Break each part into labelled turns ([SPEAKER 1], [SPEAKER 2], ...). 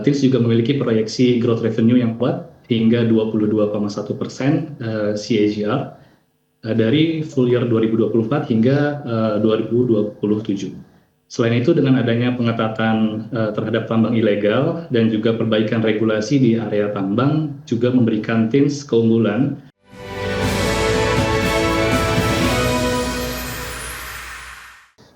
[SPEAKER 1] TINS juga memiliki proyeksi growth revenue yang kuat hingga 22,1% CAGR dari full year 2024 hingga 2027. Selain itu, dengan adanya pengetatan terhadap tambang ilegal dan juga perbaikan regulasi di area tambang juga memberikan TINS keunggulan.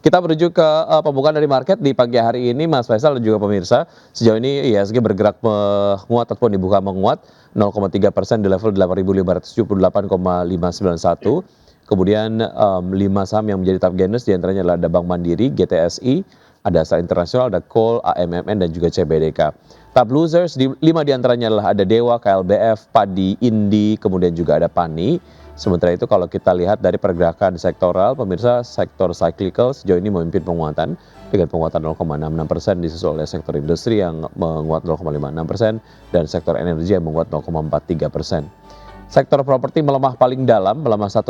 [SPEAKER 2] Kita menuju ke pembukaan dari market di pagi hari ini, Mas Faisal dan juga pemirsa. Sejauh ini IHSG bergerak menguat ataupun dibuka menguat 0,3% di level 8.578,591. Kemudian 5 saham yang menjadi top gainers diantaranya adalah ada Bank Mandiri, GTSI, ada Astra International, ada Coal, AMMN, dan juga CBDK. Top losers, 5 diantaranya adalah ada Dewa, KLBF, Padi, Indi, kemudian juga ada Pani. Sementara itu kalau kita lihat dari pergerakan sektoral, pemirsa, sektor cyclical sejauh ini memimpin penguatan dengan penguatan 0,66%, disusul oleh sektor industri yang menguat 0,56% dan sektor energi yang menguat 0,43%. Sektor properti melemah paling dalam, melemah 1,17%,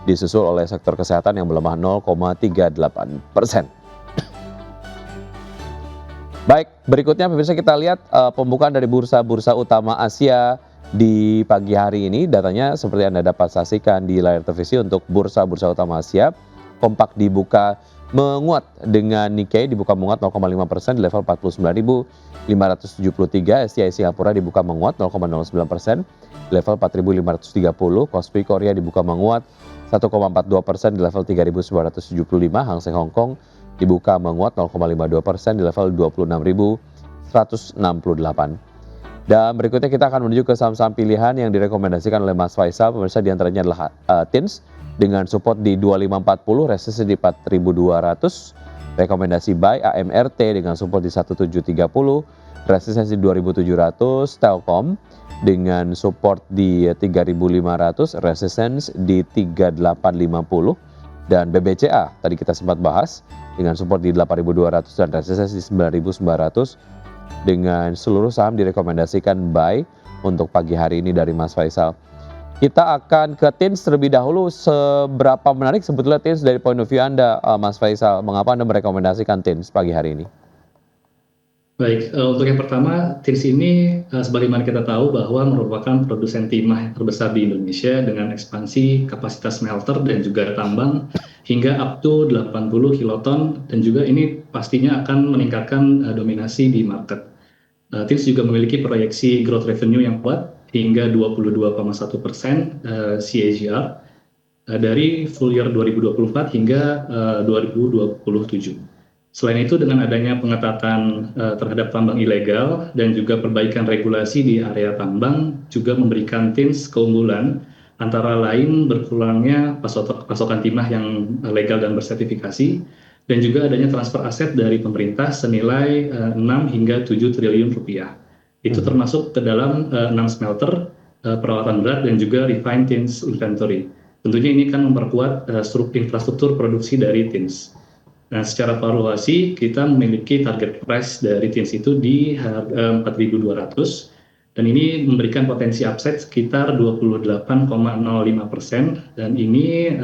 [SPEAKER 2] disusul oleh sektor kesehatan yang melemah 0,38%. Baik, berikutnya pemirsa kita lihat pembukaan dari bursa-bursa utama Asia di pagi hari ini. Datanya seperti Anda dapat saksikan di layar televisi untuk bursa-bursa utama Asia. Kompak dibuka menguat dengan Nikkei dibuka menguat 0,5% di level 49.573. SCI Singapura dibuka menguat 0,09% di level 4.530. Kospi Korea dibuka menguat 1,42% di level 3.975. Hang Seng Hong Kong dibuka menguat 0,52% di level 26.168. Dan berikutnya kita akan menuju ke saham-saham pilihan yang direkomendasikan oleh Mas Faisal. Pemirsa diantaranya adalah TINS dengan support di 2540, resistance di 4200. Rekomendasi buy AMRT dengan support di 1730, resistance di 2700. Telkom dengan support di 3500, resistance di 3850. Dan BBCA tadi kita sempat bahas dengan support di 8200 dan resistance di 9900. Dengan seluruh saham direkomendasikan buy untuk pagi hari ini dari Mas Faisal. Kita akan ke TINS terlebih dahulu. Seberapa menarik sebetulnya TINS dari point of view Anda, Mas Faisal? Mengapa Anda merekomendasikan TINS pagi hari ini?
[SPEAKER 1] Baik, untuk yang pertama, TINS ini sebagaimana kita tahu bahwa merupakan produsen timah terbesar di Indonesia dengan ekspansi kapasitas smelter dan juga tambang hingga up to 80 kiloton, dan juga ini pastinya akan meningkatkan dominasi di market. TINS juga memiliki proyeksi growth revenue yang kuat hingga 22,1% CAGR dari full year 2024 hingga 2027. Selain itu, dengan adanya pengetatan terhadap tambang ilegal dan juga perbaikan regulasi di area tambang juga memberikan TINS keunggulan, antara lain berkurangnya pasokan timah yang legal dan bersertifikasi, dan juga adanya transfer aset dari pemerintah senilai 6 hingga 7 triliun rupiah. Itu termasuk ke dalam 6 smelter, peralatan berat, dan juga refined TINS inventory. Tentunya ini kan memperkuat infrastruktur produksi dari TINS. Nah, secara valuasi kita memiliki target price dari TINS itu di harga 4.200, dan ini memberikan potensi upside sekitar 28,05%, dan ini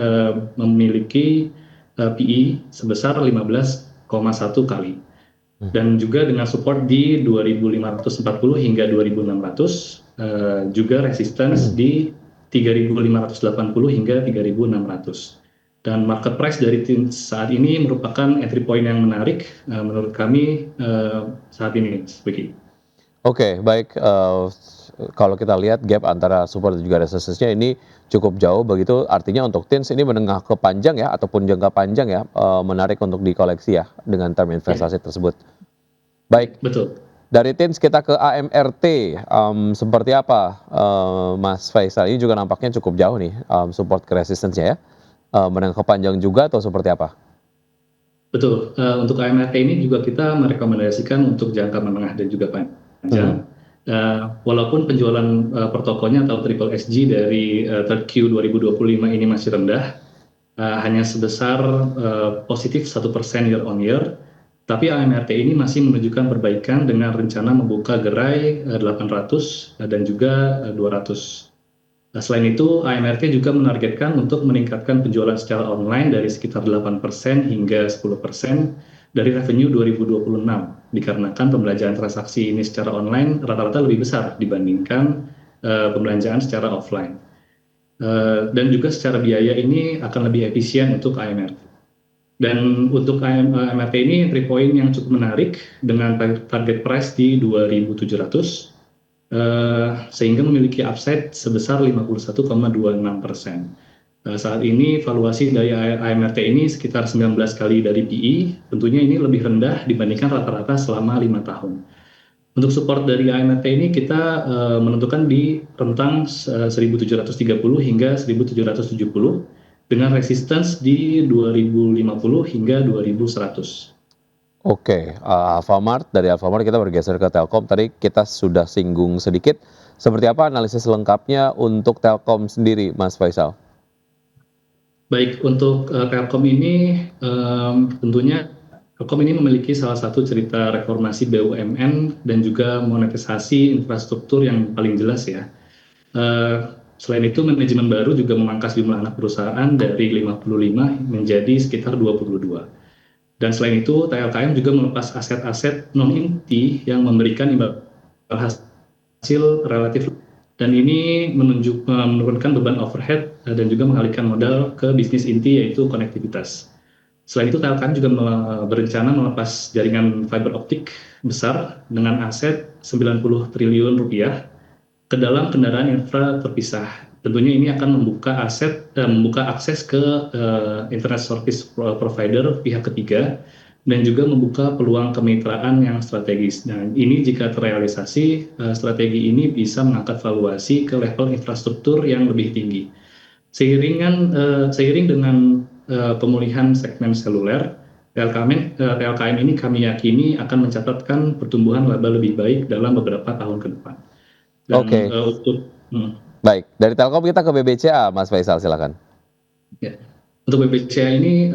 [SPEAKER 1] memiliki PE sebesar 15,1 kali. Dan juga dengan support di 2.540 hingga 2.600, juga resistance di 3.580 hingga 3.600. Dan market price dari TINS saat ini merupakan entry point yang menarik menurut kami saat ini.
[SPEAKER 2] Oke, baik. Kalau kita lihat gap antara support dan juga resistance-nya ini cukup jauh, begitu artinya untuk TINS ini menengah ke panjang ya, ataupun jangka panjang ya, menarik untuk dikoleksi ya dengan term investasi tersebut. Baik.
[SPEAKER 1] Betul.
[SPEAKER 2] Dari TINS kita ke AMRT, seperti apa Mas Faisal? Ini juga nampaknya cukup jauh nih support ke resistance-nya ya. Menengah ke panjang juga atau seperti apa?
[SPEAKER 1] Betul. Untuk AMRT ini juga kita merekomendasikan untuk jangka menengah dan juga panjang. Walaupun penjualan per tokonya atau triple SG dari third Q 2025 ini masih rendah, hanya sebesar positif 1% year on year, tapi AMRT ini masih menunjukkan perbaikan dengan rencana membuka gerai 800 dan juga 200. Selain itu, AMRT juga menargetkan untuk meningkatkan penjualan secara online dari sekitar 8% hingga 10%, dari revenue 2026 dikarenakan pembelanjaan transaksi ini secara online rata-rata lebih besar dibandingkan pembelanjaan secara offline. Dan juga secara biaya ini akan lebih efisien untuk AMRT. Dan untuk AMRT ini entry point yang cukup menarik dengan target price di 2.700 sehingga memiliki upside sebesar 51,26%. Saat ini valuasi dari AMRT ini sekitar 19 kali dari PE, tentunya ini lebih rendah dibandingkan rata-rata selama 5 tahun. Untuk support dari AMRT ini kita menentukan di rentang 1730 hingga 1770 dengan resistance di 2050 hingga 2100.
[SPEAKER 2] Oke, dari Alfamart kita bergeser ke Telkom. Tadi kita sudah singgung sedikit. Seperti apa analisis lengkapnya untuk Telkom sendiri, Mas Faisal?
[SPEAKER 1] Baik, untuk Telkom ini tentunya Telkom ini memiliki salah satu cerita reformasi BUMN dan juga monetisasi infrastruktur yang paling jelas ya. Selain itu, manajemen baru juga memangkas jumlah anak perusahaan dari 55 menjadi sekitar 22. Dan selain itu, TLKM juga melepas aset-aset non-inti yang memberikan imbal hasil relatif, dan ini menurunkan beban overhead dan juga mengalihkan modal ke bisnis inti yaitu konektivitas. Selain itu, TLKM juga berencana melepas jaringan fiber optik besar dengan aset 90 triliun rupiah ke dalam kendaraan infra terpisah. Tentunya ini akan membuka akses ke internet service provider pihak ketiga dan juga membuka peluang kemitraan yang strategis. Nah, ini jika terrealisasi, strategi ini bisa mengangkat valuasi ke level infrastruktur yang lebih tinggi. Seiring dengan pemulihan segmen seluler, TLKM ini kami yakini akan mencatatkan pertumbuhan laba lebih baik dalam beberapa tahun ke depan. Dan
[SPEAKER 2] Oke. Baik, dari Telkom kita ke BBCA, Mas Faisal, silakan.
[SPEAKER 1] Ya. Untuk BBCA ini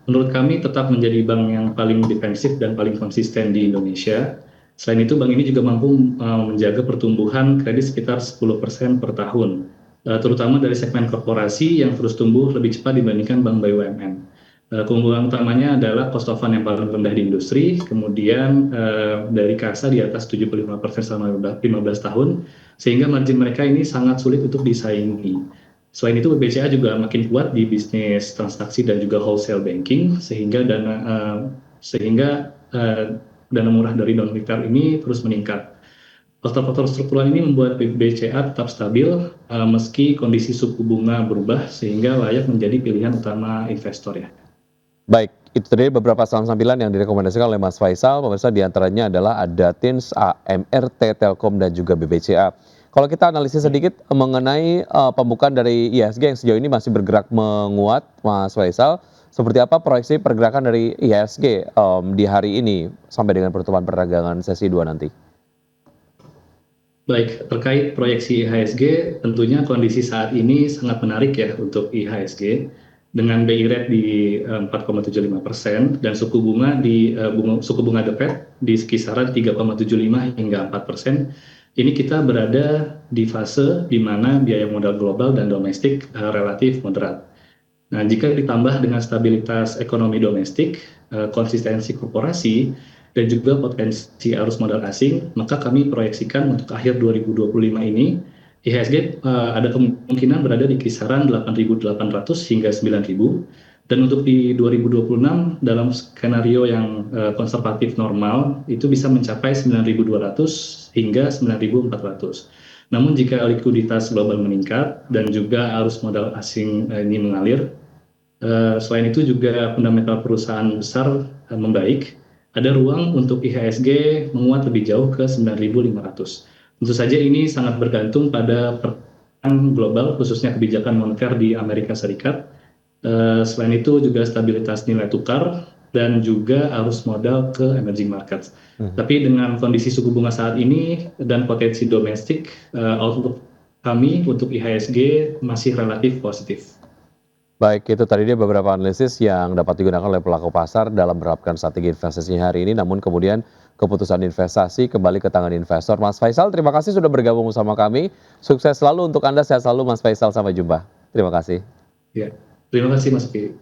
[SPEAKER 1] menurut kami tetap menjadi bank yang paling defensif dan paling konsisten di Indonesia. Selain itu, bank ini juga mampu menjaga pertumbuhan kredit sekitar 10% per tahun, terutama dari segmen korporasi yang terus tumbuh lebih cepat dibandingkan bank BUMN. Keunggulan utamanya adalah cost of fund yang paling rendah di industri, kemudian dari kasa di atas 75% selama 15 tahun, sehingga margin mereka ini sangat sulit untuk disaingi. Selain itu, BBCA juga makin kuat di bisnis transaksi dan juga wholesale banking, sehingga dana murah dari non-retail ini terus meningkat. Faktor-faktor struktural ini membuat BBCA tetap stabil meski kondisi suku bunga berubah, sehingga layak menjadi pilihan utama investor ya.
[SPEAKER 2] Baik, itu tadi beberapa saham sambilan yang direkomendasikan oleh Mas Faisal. Pemirsa, diantaranya adalah ada TINS, AMRT, Telkom, dan juga BBCA. Kalau kita analisis sedikit mengenai pembukaan dari IHSG yang sejauh ini masih bergerak menguat, Mas Faisal, seperti apa proyeksi pergerakan dari IHSG di hari ini sampai dengan pertemuan perdagangan sesi 2 nanti?
[SPEAKER 1] Baik, terkait proyeksi IHSG, tentunya kondisi saat ini sangat menarik ya untuk IHSG dengan BI rate di 4,75% dan suku bunga The Fed di kisaran 3,75 hingga 4%. Ini kita berada di fase di mana biaya modal global dan domestik relatif moderat. Nah, jika ditambah dengan stabilitas ekonomi domestik, konsistensi korporasi, dan juga potensi arus modal asing, maka kami proyeksikan untuk akhir 2025 ini, IHSG ada kemungkinan berada di kisaran 8.800 hingga 9.000. Dan untuk di 2026 dalam skenario yang konservatif normal itu bisa mencapai 9.200 hingga 9.400. Namun jika likuiditas global meningkat dan juga arus modal asing ini mengalir, selain itu juga fundamental perusahaan besar membaik, ada ruang untuk IHSG menguat lebih jauh ke 9.500. Tentu saja ini sangat bergantung pada perkembangan global khususnya kebijakan moneter di Amerika Serikat. Selain itu juga stabilitas nilai tukar dan juga arus modal ke emerging markets. Tapi dengan kondisi suku bunga saat ini dan potensi domestik, outlook kami untuk IHSG masih relatif positif.
[SPEAKER 2] Baik, itu tadi dia beberapa analisis yang dapat digunakan oleh pelaku pasar dalam menerapkan strategi investasi hari ini, namun kemudian keputusan investasi kembali ke tangan investor. Mas Faisal, terima kasih sudah bergabung bersama kami. Sukses selalu untuk Anda, sehat selalu Mas Faisal, sampai jumpa. Terima kasih.
[SPEAKER 1] Ya. Terima kasih Mas Pi.